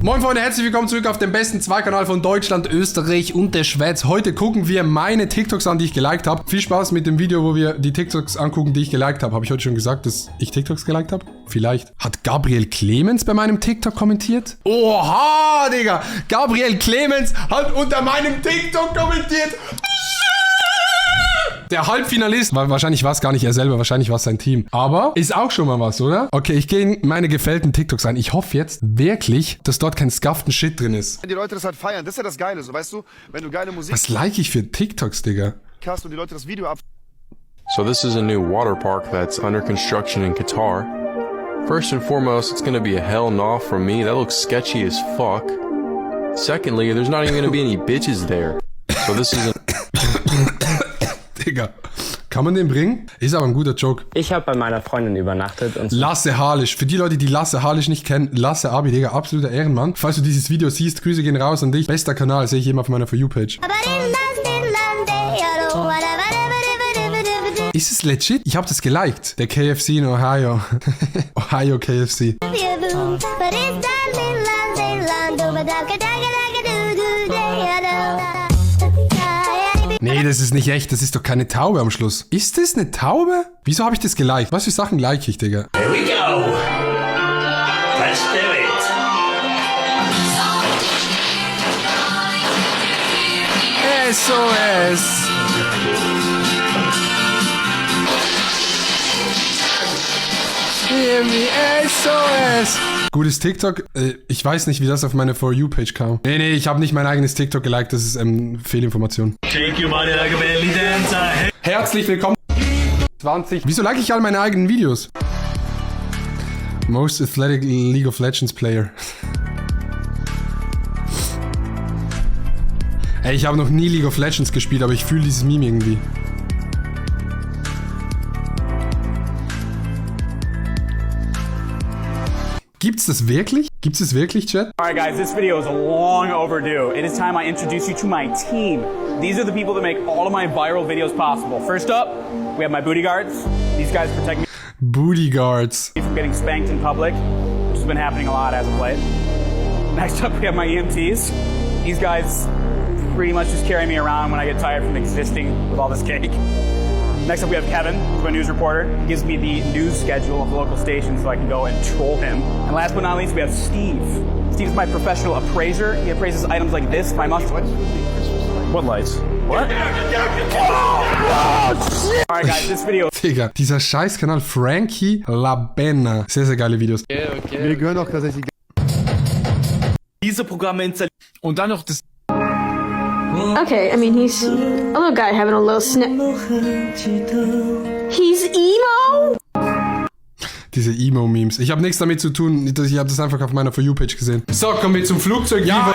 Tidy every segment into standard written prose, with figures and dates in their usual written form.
Moin Freunde, herzlich willkommen zurück auf dem besten Zweikanal von Deutschland, Österreich und der Schweiz. Heute gucken wir meine TikToks an, die ich geliked habe. Viel Spaß mit dem Video, wo wir die TikToks angucken, die ich geliked habe. Habe ich heute schon gesagt, dass ich TikToks geliked habe? Vielleicht. Hat Gabriel Clemens bei meinem TikTok kommentiert? Oha, Digga! Gabriel Clemens hat unter meinem TikTok kommentiert. Der Halbfinalist, wahrscheinlich war es gar nicht er selber, wahrscheinlich war es sein Team. Aber ist auch schon mal was, oder? Okay, ich gehe in meine gefällten TikToks ein. Ich hoffe jetzt wirklich, dass dort kein scufften Shit drin ist. Wenn die Leute das halt feiern, das ist ja das Geile, so weißt du, wenn du geile Musik Was like ich für TikToks, Digga? hast und die Leute das Video ab. So this is a new water park that's under construction in Qatar. First and foremost, it's gonna be a hell no from me. That looks sketchy as fuck. Secondly, there's not even gonna be any bitches there. So this is Digga, kann man den bringen? Ist aber ein guter Joke. Ich habe bei meiner Freundin übernachtet und Lasse Halisch. Für die Leute, die Lasse Halisch nicht kennen, Lasse Abi, Digga, absoluter Ehrenmann. Falls du dieses Video siehst, Grüße gehen raus an dich. Bester Kanal, sehe ich immer auf meiner For You-Page. Ist es legit? Ich habe das geliked. Der KFC in Ohio. Ohio KFC. Nee, das ist nicht echt. Das ist doch keine Taube am Schluss. Ist das eine Taube? Wieso habe ich das geliked? Was für Sachen like ich, Digga? Here we go. Let's do it. SOS. Hear me, SOS. Gutes TikTok. Ich weiß nicht, wie das auf meine For You-Page kam. Nee, ich habe nicht mein eigenes TikTok geliked. Das ist Fehlinformation. Shake your body like a belly dancer. Herzlich willkommen. 20. Wieso like ich all meine eigenen Videos? Most Athletic League of Legends Player. Ey, ich habe noch nie League of Legends gespielt, aber ich fühle dieses Meme irgendwie. Gibt's das wirklich? Gibt's es wirklich, Chat? Alright guys, this video is long overdue. It is time I introduce you to my team. These are the people that make all of my viral videos possible. First up, we have my booty guards. These guys protect me Booty guards. from getting spanked in public, which has been happening a lot as of late. Next up, we have my EMTs. These guys pretty much just carry me around when I get tired from existing with all this cake. Next up, we have Kevin, who's my news reporter. He gives me the news schedule of the local station so I can go and troll him. And last but not least, we have Steve. Steve's my professional appraiser. He appraises items like this. My must. What lights? What? Alright guys, this video. Digga, dieser Scheißkanal Frankie Labena. Sehr, sehr geile Videos. Wir gehören auch tatsächlich. Diese Programme installieren. Und dann noch das... Okay, I mean, he's a little guy having a little snap. He's emo? Diese Emo-Memes. Ich habe nichts damit zu tun. Ich habe das einfach auf meiner For You-Page gesehen. So, kommen wir zum Flugzeug. Ja,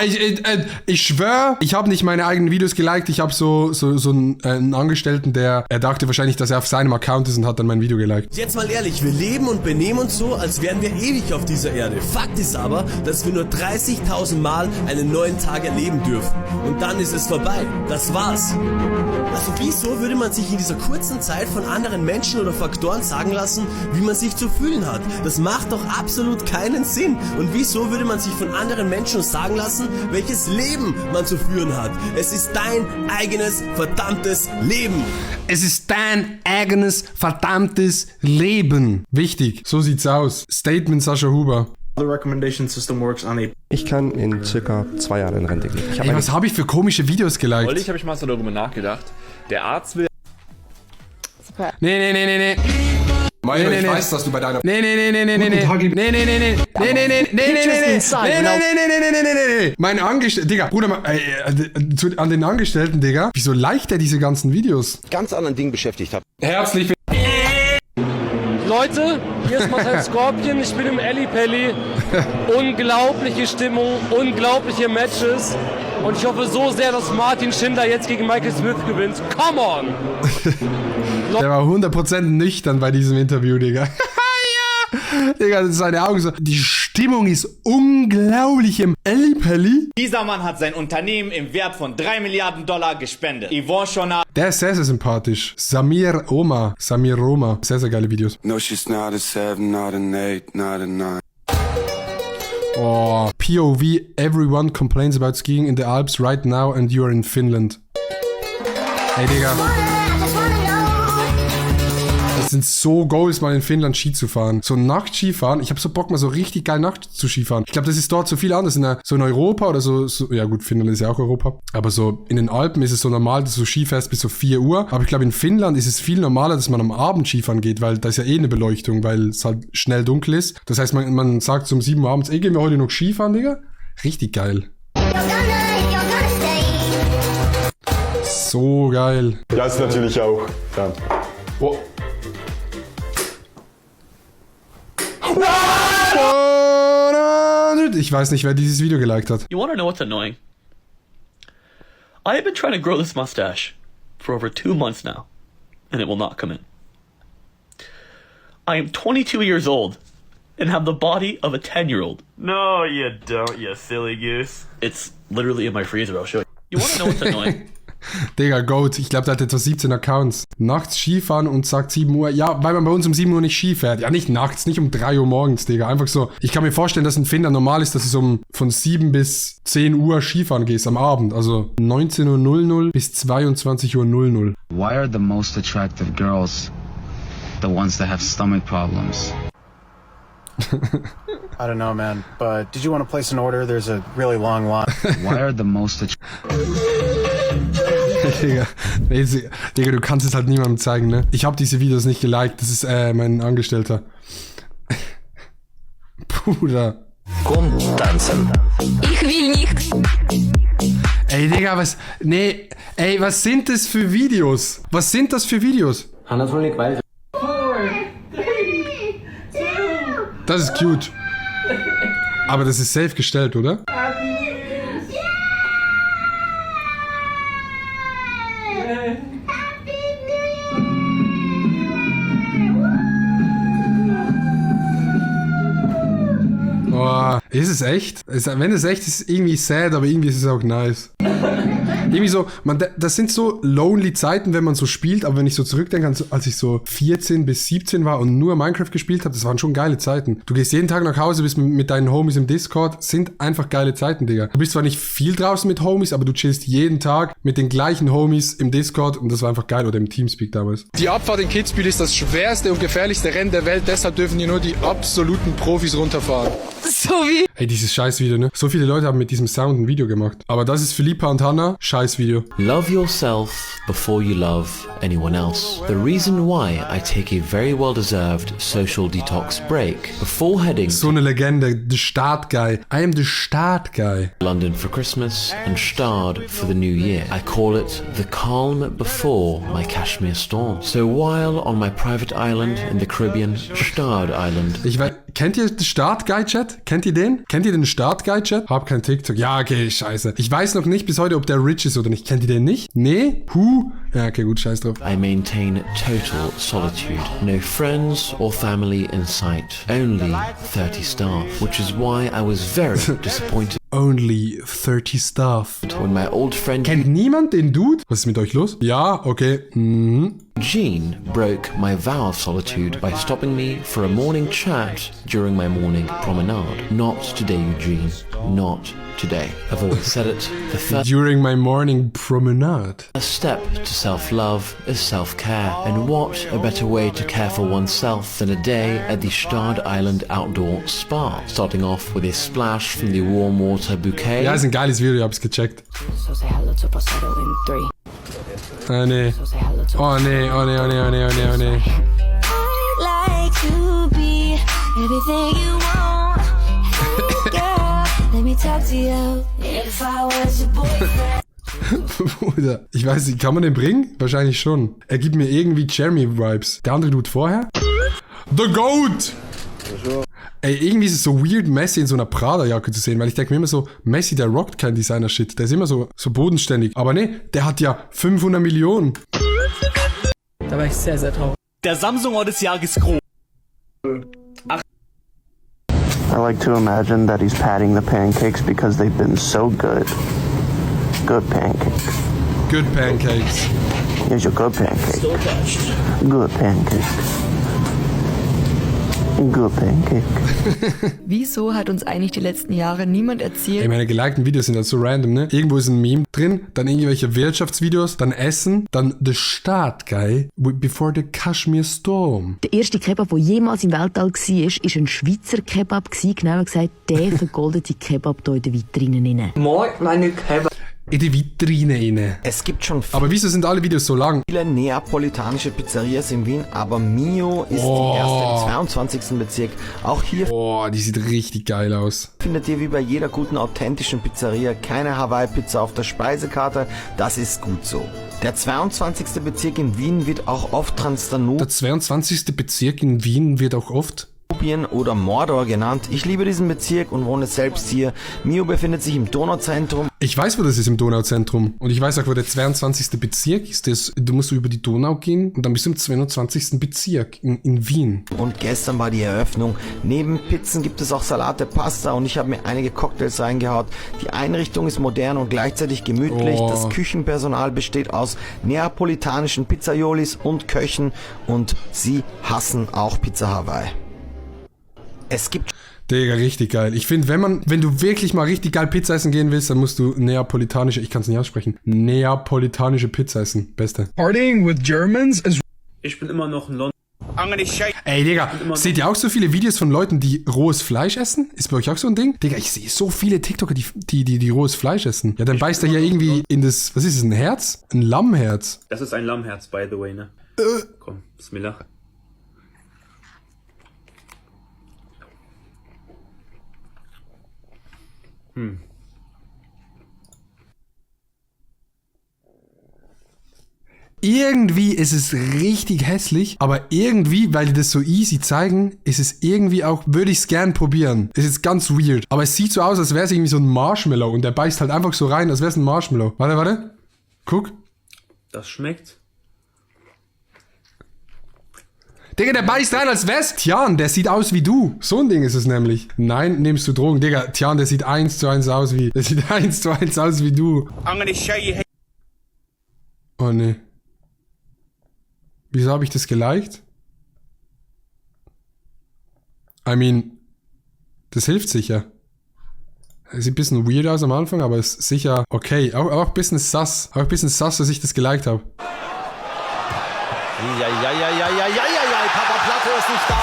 ich schwöre, ich habe nicht meine eigenen Videos geliked. Ich habe so einen Angestellten, er dachte wahrscheinlich, dass er auf seinem Account ist und hat dann mein Video geliked. Jetzt mal ehrlich, wir leben und benehmen uns so, als wären wir ewig auf dieser Erde. Fakt ist aber, dass wir nur 30.000 Mal einen neuen Tag erleben dürfen. Und dann ist es vorbei. Das war's. Also wieso würde man sich in dieser kurzen Zeit von anderen Menschen oder Faktoren sagen lassen, wie man sich zu fühlen hat? Das macht doch absolut keinen Sinn. Und wieso würde man sich von anderen Menschen sagen lassen, welches Leben man zu führen hat? Es ist dein eigenes verdammtes Leben. Es ist dein eigenes verdammtes Leben. Wichtig. So sieht's aus. Statement Sascha Huber. The recommendation system works on a. Ich kann in circa 2 Jahren in Rente gehen. Ey, was habe ich für komische Videos geliked? Neulich habe ich mal so darüber nachgedacht. Der Arzt will. Nee. Mario, ich weiß, dass du bei deiner... Mein Angestellter, Digga, Bruder, an den Angestellten, Digga. Wieso liked er diese ganzen Videos? Ganz anderen Dingen beschäftigt habe. Herzlich Leute, hier ist Marcel Scorpion, ich bin im Ellipelli. Unglaubliche Stimmung, unglaubliche Matches. Und ich hoffe so sehr, dass Martin Schindler jetzt gegen Michael Smith gewinnt. Come on! Der war 100% nüchtern bei diesem Interview, Digga. Ja! Digga, seine Augen so. Die Stimmung ist unglaublich im Ellipelli. Dieser Mann hat sein Unternehmen im Wert von $3 Milliarden gespendet. Yvonne Chonard. Der ist sehr, sehr sympathisch. Samir Roma. Sehr, sehr geile Videos. No, she's not a 7, not an 8, not a 9. Oh, POV, everyone complains about skiing in the Alps right now and you're in Finland. Ey, Digga. Das sind so Goals, mal in Finnland Ski zu fahren. So Nacht-Skifahren. Ich habe so Bock, mal so richtig geil Nacht zu Skifahren. Ich glaube, das ist dort so viel anders. So in Europa oder so. Ja gut, Finnland ist ja auch Europa. Aber so in den Alpen ist es so normal, dass du Ski fährst bis so 4 Uhr. Aber ich glaube, in Finnland ist es viel normaler, dass man am Abend Skifahren geht, weil da ist ja eh eine Beleuchtung, weil es halt schnell dunkel ist. Das heißt, man sagt so um 7 Uhr abends, ey, gehen wir heute noch Skifahren, Digga? Richtig geil. So geil. Das natürlich auch. Ja. Oh. Ich weiß nicht, wer dieses Video geliked hat. You wanna know what's annoying? I've been trying to grow this mustache for over 2 months now, and it will not come in. I am 22 years old and have the body of a 10-year-old. No, you don't, you silly goose. It's literally in my freezer, I'll show you. You wanna know what's annoying? Digga, Goat, ich glaube, der hat etwa 17 Accounts. Nachts Skifahren und sagt 7 Uhr. Ja, weil man bei uns um 7 Uhr nicht Ski fährt. Ja, nicht nachts, nicht um 3 Uhr morgens, Digga. Einfach so. Ich kann mir vorstellen, dass in Finnland normal ist, dass du von 7 bis 10 Uhr Skifahren gehst am Abend. Also 19:00 Uhr bis 22:00 Uhr. Why are the most attractive girls the ones that have stomach problems? I don't know, man. But did you want to place an order? There's a really long line. Why are the most Digga, du kannst es halt niemandem zeigen, ne? Ich habe diese Videos nicht geliked. Das ist mein Angestellter. Bruder. Komm, tanzen. Ich will nicht. Ey, Digga, was... Nee, ey, was sind das für Videos? Was sind das für Videos? Das ist cute. Aber das ist safe gestellt, oder? Oh, ist es echt? Wenn es echt ist, irgendwie sad, aber irgendwie ist es auch nice. Irgendwie so, das sind so lonely Zeiten, wenn man so spielt, aber wenn ich so zurückdenke, als ich so 14 bis 17 war und nur Minecraft gespielt habe, das waren schon geile Zeiten. Du gehst jeden Tag nach Hause, bist mit deinen Homies im Discord, sind einfach geile Zeiten, Digga. Du bist zwar nicht viel draußen mit Homies, aber du chillst jeden Tag mit den gleichen Homies im Discord und das war einfach geil, oder im Teamspeak damals. Die Abfahrt in Kitzbühel ist das schwerste und gefährlichste Rennen der Welt, deshalb dürfen hier nur die absoluten Profis runterfahren. So wie... Ey, dieses Scheißvideo, ne? So viele Leute haben mit diesem Sound ein Video gemacht. Aber das ist Philippa und Hannah. Scheißvideo. Love yourself before you love anyone else. The reason why I take a very well-deserved social detox break before heading so eine Legende. The Start Guy. I am the Start Guy. London for Christmas and Stard for the New Year. I call it the calm before my Kashmir storm. So while on my private island in the Caribbean, Stard Island. Ich weiß, kennt ihr den Start Guy Chat? Kennt ihr den? Kennt ihr den Start Guy Chat? Hab kein TikTok. Ja, okay, scheiße. Ich weiß noch nicht bis heute, ob der rich ist oder nicht. Kennt ihr den nicht? Nee? Ja, okay, gut, scheiß drauf. I maintain total solitude. No friends or family in sight. Only 30 staff. Which is why I was very disappointed. Only 30 staff. When my old friend... Kennt niemand den Dude? Was ist mit euch los? Ja, okay. Gene broke my vow of solitude by stopping me for a morning chat during my morning promenade. Not today, Eugene. Not today. I've always said it. The first during my morning promenade. A step to self-love is self-care. And what a better way to care for oneself than a day at the Stard Island Outdoor Spa. Starting off with a splash from the warm water bouquet. Ja, ist ein geiles Video, ich hab's gecheckt. Ah, nee. Oh, nee, oh, nee, oh, nee, oh, nee, oh, nee, oh, nee. Bruder, ich weiß nicht, kann man den bringen? Wahrscheinlich schon. Er gibt mir irgendwie Jeremy-Vibes. Der andere Dude vorher? The Goat! Ey, irgendwie ist es so weird, Messi in so einer Prada-Jacke zu sehen, weil ich denke mir immer so, Messi, der rockt kein Designer-Shit. Der ist immer so bodenständig. Aber nee, der hat ja 500 Millionen. Da war ich sehr, sehr traurig. Der Samsung des Jahres groß. I like to imagine that he's patting the pancakes because they've been so good. Good pancakes. Good pancakes. Here's your good pancake. Still attached. Good pancakes. Good pancake. Wieso hat uns eigentlich die letzten Jahre niemand erzählt? Ey, meine gelikten Videos sind halt so random, ne? Irgendwo ist ein Meme drin, dann irgendwelche Wirtschaftsvideos, dann Essen, dann der Start, geil, before the Kashmir Storm. Der erste Kebab, der jemals im Weltall war, war ein Schweizer Kebab. Genauer gesagt, der vergoldete Kebab hier in der Vitrine. Mag meine Kebab. In die Vitrine rein. Es gibt schon aber wieso sind alle Videos so lang? Viele neapolitanische Pizzerias in Wien, aber Mio ist die erste im 22. Bezirk. Auch hier die sieht richtig geil aus. Findet ihr wie bei jeder guten authentischen Pizzeria keine Hawaii-Pizza auf der Speisekarte. Das ist gut so. Der 22. Bezirk in Wien wird auch oft Transdanubien. Der 22. Bezirk in Wien wird auch oft oder Mordor genannt. Ich liebe diesen Bezirk und wohne selbst hier. Mio befindet sich im Donauzentrum. Ich weiß, wo das ist, im Donauzentrum. Und ich weiß auch, wo der 22. Bezirk ist. Du musst über die Donau gehen und dann bist du im 22. Bezirk in Wien. Und gestern war die Eröffnung. Neben Pizzen gibt es auch Salate, Pasta und ich habe mir einige Cocktails reingehaut. Die Einrichtung ist modern und gleichzeitig gemütlich. Das Küchenpersonal besteht aus neapolitanischen Pizzaiolis und Köchen und sie hassen auch Pizza Hawaii. Es gibt... Digga, richtig geil. Ich finde, wenn du wirklich mal richtig geil Pizza essen gehen willst, dann musst du neapolitanische, ich kann es nicht aussprechen, neapolitanische Pizza essen. Beste. Partying with Germans is... Ich bin immer noch in London. Ey, Digga, seht ihr auch so viele Videos von Leuten, die rohes Fleisch essen? Ist bei euch auch so ein Ding? Digga, ich sehe so viele TikToker, die rohes Fleisch essen. Ja, dann beißt er hier irgendwie in das, was ist es, ein Herz? Ein Lammherz. Das ist ein Lammherz, by the way, ne? Komm, Bismillah. Irgendwie ist es richtig hässlich, aber irgendwie, weil die das so easy zeigen, ist es irgendwie auch, würde ich es gern probieren. Ist jetzt ganz weird, aber es sieht so aus, als wäre es irgendwie so ein Marshmallow und der beißt halt einfach so rein, als wäre es ein Marshmallow. Warte. Guck. Das schmeckt. Digga, der beißt rein, als wär's Tian, der sieht aus wie du. So ein Ding ist es nämlich. Nein, nimmst du Drogen. Digga, Tian, der sieht 1:1 aus wie... Der sieht 1:1 aus wie du. Oh, ne. Wieso habe ich das geliked? I mean, das hilft sicher. Sieht ein bisschen weird aus am Anfang, aber ist sicher okay. Auch ein bisschen sus. Auch ein bisschen sus, dass ich das geliked habe. Ja, Papa Platte ist nicht da.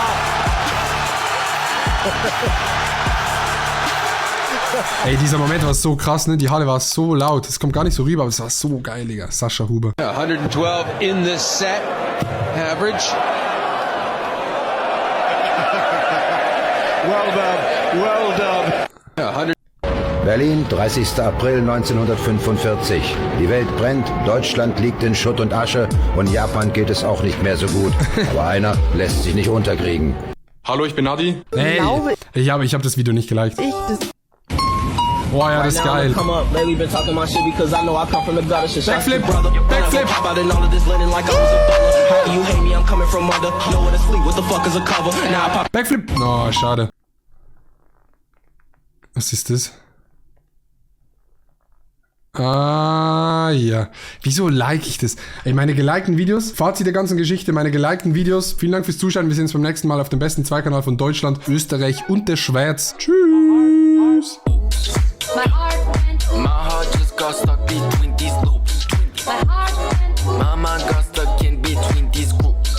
Ey, dieser Moment war so krass, ne? Die Halle war so laut. Es kommt gar nicht so rüber, aber es war so geil, Digga. Sascha Huber. 112 in this set. Average. Well done. Berlin, 30. April 1945. Die Welt brennt, Deutschland liegt in Schutt und Asche und Japan geht es auch nicht mehr so gut. Aber einer lässt sich nicht unterkriegen. Hallo, ich bin Nadi. Hey, ich hab das Video nicht geliked. Boah, ja, das ist geil. Backflip! Backflip! Backflip! Oh, schade. Was ist das? Ah, ja. Wieso like ich das? Ey, meine gelikten Videos, Fazit der ganzen Geschichte, meine gelikten Videos. Vielen Dank fürs Zuschauen. Wir sehen uns beim nächsten Mal auf dem besten Zweikanal von Deutschland, Österreich und der Schweiz. Tschüss!